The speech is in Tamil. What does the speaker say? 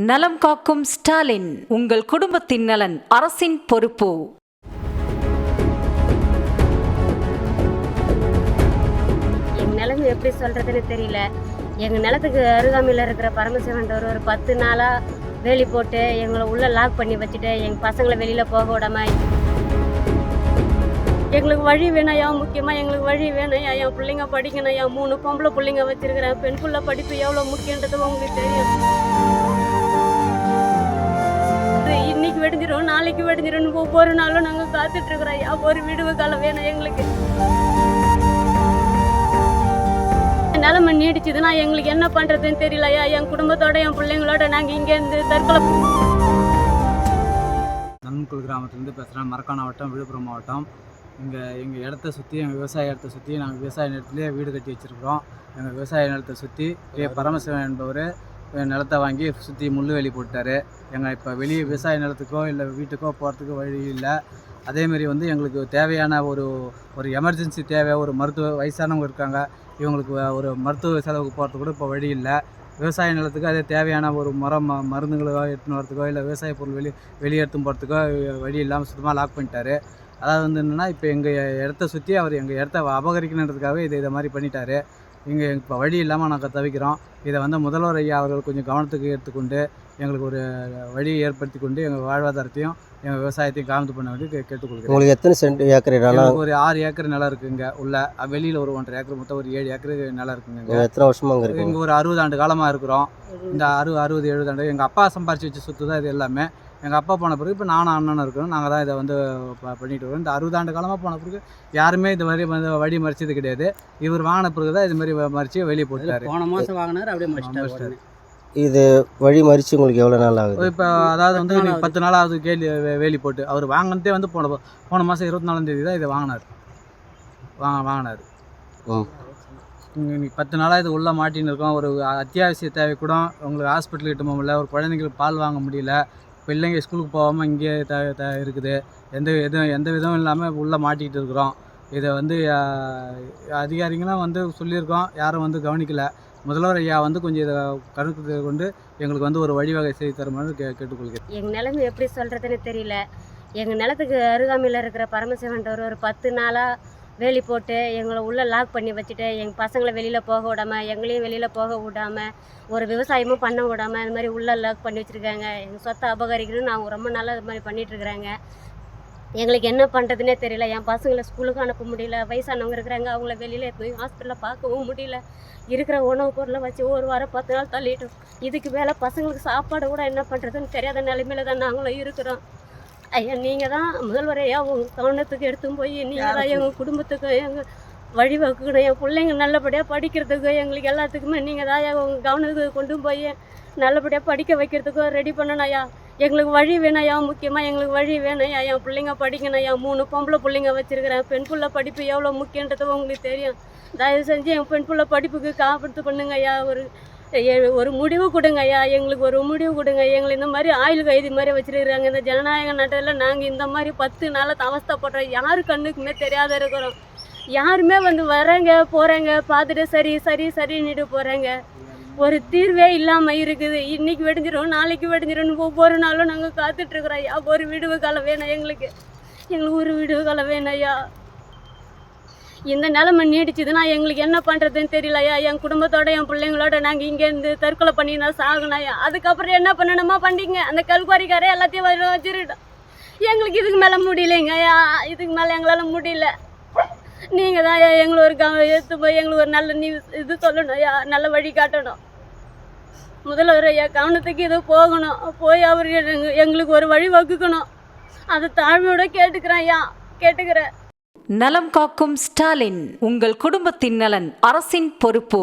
நலம் காக்கும் ஸ்டாலின், உங்கள் குடும்பத்தின் நலன் அரசின் பொறுப்பு. எங்க நிலைமை எப்படி சொல்றதுன்னு தெரியல. எங்க நிலத்துக்கு அருகாமையில் இருக்கிற பரமசிவன் ஒரு 10 நாளா வேலி போட்டு எங்களை உள்ள லாக் பண்ணி வச்சுட்டு எங்க பசங்களை வெளியில போக விடாம, எங்களுக்கு வழி வேணையா, முக்கியமா எங்களுக்கு வழி வேணையா. என் பிள்ளைங்க படிக்கணும். என் 3 பொம்பளை பிள்ளைங்க வச்சிருக்கிறேன். பெண் பிள்ளை படிப்பு எவ்வளவு முக்கியன்றது உங்களுக்கு தெரியும். இன்னைக்கு வெடிஞ்சிடும், நாளைக்கு வெடிஞ்சிடும், ஒவ்வொரு நாளும் நாங்க காத்துட்டு இருக்கிறோம். ஐயா, ஒரு விடுவு காலம் வேணும் எங்களுக்கு. நிலைமை நீடிச்சுதுன்னா எங்களுக்கு என்ன பண்றதுன்னு தெரியல. ஐயா, என் குடும்பத்தோட என் பிள்ளைங்களோட நாங்க இங்க இருந்து தற்கொலை. நன்குள் கிராமத்துலேருந்து பேசுகிறேன். மரக்காணம் மாவட்டம், விழுப்புரம் மாவட்டம். எங்கள் இடத்த சுற்றி, எங்கள் விவசாய இடத்த சுற்றி நாங்கள் விவசாய நிலத்துலேயே வீடு கட்டி வச்சுருக்குறோம். எங்கள் விவசாய நிலத்தை சுற்றி பரமசிவன் என்பவர் நிலத்தை வாங்கி சுற்றி முள்ளுவேலி போட்டார். எங்கள் இப்போ வெளியே விவசாய நிலத்துக்கோ இல்லை வீட்டுக்கோ போகிறதுக்கு வழி இல்லை. அதேமாரி எங்களுக்கு தேவையான ஒரு எமர்ஜென்சி தேவை. ஒரு மருத்துவ வயசானவங்க இருக்காங்க, இவங்களுக்கு ஒரு மருத்துவ செலவுக்கு போகிறதுக்கு கூட இப்போ வழி இல்லை. விவசாய நிலத்துக்கு அதே தேவையான ஒரு மருந்துகளோ எடுத்துன்னு வரத்துக்கோ இல்லை விவசாய பொருள் வெளியே எடுத்துன்னு போகிறதுக்கோ வழி இல்லாமல் சுத்தமாக லாக் பண்ணிட்டாரு. அதாவது என்னென்னா, இப்போ எங்கள் இடத்த சுற்றி அவர் எங்கள் இடத்த அபகரிக்கணுன்றதுக்காகவே இதை மாதிரி பண்ணிட்டாரு. இங்கே இப்போ வழி இல்லாமல் நாங்கள் தவிக்கிறோம். இதை முதல்வர் ஐயா அவர்கள் கொஞ்சம் கவனத்துக்கு எடுத்துக்கொண்டு எங்களுக்கு ஒரு வழியை ஏற்படுத்தி கொண்டு எங்கள் வாழ்வாதாரத்தையும் எங்கள் விவசாயத்தையும் காமித்து பண்ண வேண்டி கேட்டுக்கொள்கிறோம். உங்களுக்கு எத்தனை ஏக்கர் நிலம்? ஒரு 6 ஏக்கர் நிலம் இருக்குங்க. உள்ள வெளியில் ஒரு 1.5 ஏக்கர், மொத்தம் ஒரு 7 ஏக்கர் நிலம் இருக்குங்க. எத்தனை வருஷமாக அங்கே இருக்கு? இங்கே ஒரு 60 ஆண்டு காலமாக இருக்கிறோம். இந்த 60-70 ஆண்டு எங்கள் அப்பா சம்பாரிச்சு வச்சு சொத்து தான் இது எல்லாமே. எங்கள் அப்பா போன பிறகு இப்போ நானும் அண்ணனும் இருக்கிறோம். நாங்கள் தான் இதை பண்ணிட்டு வரோம். இந்த 60 ஆண்டு காலமாக போன பிறகு யாருமே இது மாதிரி வழி மறிச்சது கிடையாது. இவர் வாங்கின பிறகு தான் இது மாதிரி மறித்து வெளியே போட்டுட்டாரு. போன மாதம் வாங்கினார், அப்படியே மறிச்சிட்டாரு. இது வழி மறித்து உங்களுக்கு எவ்வளோ நாள் ஆகுது? இப்போ அதாவது 10 நாளாவது வேலி போட்டு அவர் வாங்கினதே போன மாதம் 24ஆம் தேதி தான் இதை வாங்கினார். இன்னைக்கு 10 நாளாக இது உள்ளே மாட்டின்னு இருக்கோம். ஒரு அத்தியாவசிய தேவை கூட உங்களுக்கு ஹாஸ்பிட்டலுக்கு கிட்ட போக முடியல. ஒரு குழந்தைங்களுக்கு பால் வாங்க முடியல. பிள்ளைங்க ஸ்கூலுக்கு போகாமல் இங்கே இருக்குது. எந்த விதமும் இல்லாமல் உள்ளே மாட்டிக்கிட்டு இருக்கிறோம். இதை அதிகாரிங்களாம் சொல்லியிருக்கோம், யாரும் கவனிக்கலை. முதல்வர் ஐயா கொஞ்சம் இதை கருத்து கொண்டு எங்களுக்கு ஒரு வழிவகை செய்து தருமாறு கேட்டுக்கொள்கிறேன். எங்கள் நிலைமை எப்படி சொல்கிறதுன்னு தெரியல. எங்கள் நிலத்துக்கு அருகாமையில் இருக்கிற பரமசிவன் ஒரு 10 நாளாக வேலி போட்டு எங்களை உள்ளே லாக் பண்ணி வச்சுட்டு எங்கள் பசங்களை வெளியில் போக விடாமல், எங்களையும் வெளியில் போக விடாமல், ஒரு விவசாயமும் பண்ண விடாமல் அது மாதிரி உள்ளே லாக் பண்ணி வச்சுருக்காங்க. எங்கள் சொத்தை அபகரிக்கணும்னு அவங்க ரொம்ப நாளாக இது மாதிரி பண்ணிகிட்ருக்குறாங்க. எங்களுக்கு என்ன பண்ணுறதுனே தெரியல. என் பசங்களை ஸ்கூலுக்கு அனுப்ப முடியல. வயசானவங்க இருக்கிறாங்க, அவங்கள வெளியில் போய் ஹாஸ்பிட்டலில் பார்க்கவும் முடியல. இருக்கிற உணவு பொருளை வச்சு ஒரு வாரம் 10 நாள் தள்ளிட்டோம். இதுக்கு மேலே பசங்களுக்கு சாப்பாடு கூட என்ன பண்ணுறதுன்னு தெரியாத நிலைமையில தான் நாங்களும் இருக்கிறோம். ஐயா, நீங்கள் தான் முதல்வர் ஐயா உங்கள் கவனத்துக்கு எடுத்துன்னு போய் நீங்கள் தான் எங்கள் குடும்பத்துக்கு எங்கள் வழிவகுக்கணும். என் பிள்ளைங்க நல்லபடியாக படிக்கிறதுக்கு எங்களுக்கு எல்லாத்துக்குமே நீங்கள் தான் உங்கள் கவனத்துக்கு கொண்டு போய் நல்லபடியாக படிக்க வைக்கிறதுக்கும் ரெடி பண்ணணும் ஐயா. எங்களுக்கு வழி வேணையா, முக்கியமாக எங்களுக்கு வழி வேணையா. என் பிள்ளைங்க படிக்கணும். என் 3 பொம்பளை பிள்ளைங்க வச்சுருக்கிறேன். பெண் பிள்ளை படிப்பு எவ்வளோ முக்கியன்றது உங்களுக்கு தெரியும். தயவு செஞ்சு என் பெண் பிள்ளை படிப்புக்கு காப்பாற்று பண்ணுங்க ஐயா. ஒரு முடிவு கொடுங்க ஐயா, எங்களுக்கு ஒரு முடிவு கொடுங்க. எங்களை இந்த மாதிரி ஆயுள் கைதி மாதிரி வச்சுருக்குறாங்க. இந்த ஜனநாயக நாட்டில் நாங்கள் இந்த மாதிரி 10 நாளாக அவஸ்தைப்படுறோம். யாரு கண்ணுக்குமே தெரியாத இருக்கிறோம். யாருமே வராங்க போகிறாங்க, பார்த்துட்டு சரி சரி சரின்னுட்டு போகிறாங்க. ஒரு தீர்வே இல்லாமல் இருக்குது. இன்னைக்கு வெடிஞ்சிடும், நாளைக்கு வெடிஞ்சிடும், ஒவ்வொரு நாளும் நாங்கள் காத்துட்ருக்குறோம் ஐயா. ஒரு விடுவு காலம் வேணும் எங்களுக்கு ஒரு விடுவு காலம் வேணும் ஐயா. இந்த நிலைமை நீடிச்சுதுன்னா எங்களுக்கு என்ன பண்ணுறதுன்னு தெரியல ஐயா. என் குடும்பத்தோட என் பிள்ளைங்களோட நாங்கள் இங்கேருந்து தற்கொலை பண்ணினா சாகணும் ஐயா. அதுக்கப்புறம் என்ன பண்ணணுமா பண்ணிங்க. அந்த கல்குவாரிக்காரே எல்லாத்தையும் வச்சிருட்டோம். எங்களுக்கு இதுக்கு மேலே முடியலைங்க ஐயா. இதுக்கு மேலே எங்களால் முடியல. நீங்கள் தான் ஐயா எங்களை ஒரு எடுத்து போய் எங்களுக்கு ஒரு நல்ல இது சொல்லணும் ஐயா, நல்ல வழி காட்டணும். முதல்வர் ஐயா கவனத்துக்கு இது போகணும். போய் அவர் எங்களுக்கு ஒரு வழி வகுக்கணும். அதை தாழ்மையோட கேட்டுக்கிறேன் ஐயா, கேட்டுக்கிறேன். நலம் காக்கும் ஸ்டாலின், உங்கள் குடும்பத்தின் நலன் அரசின் பொறுப்பு.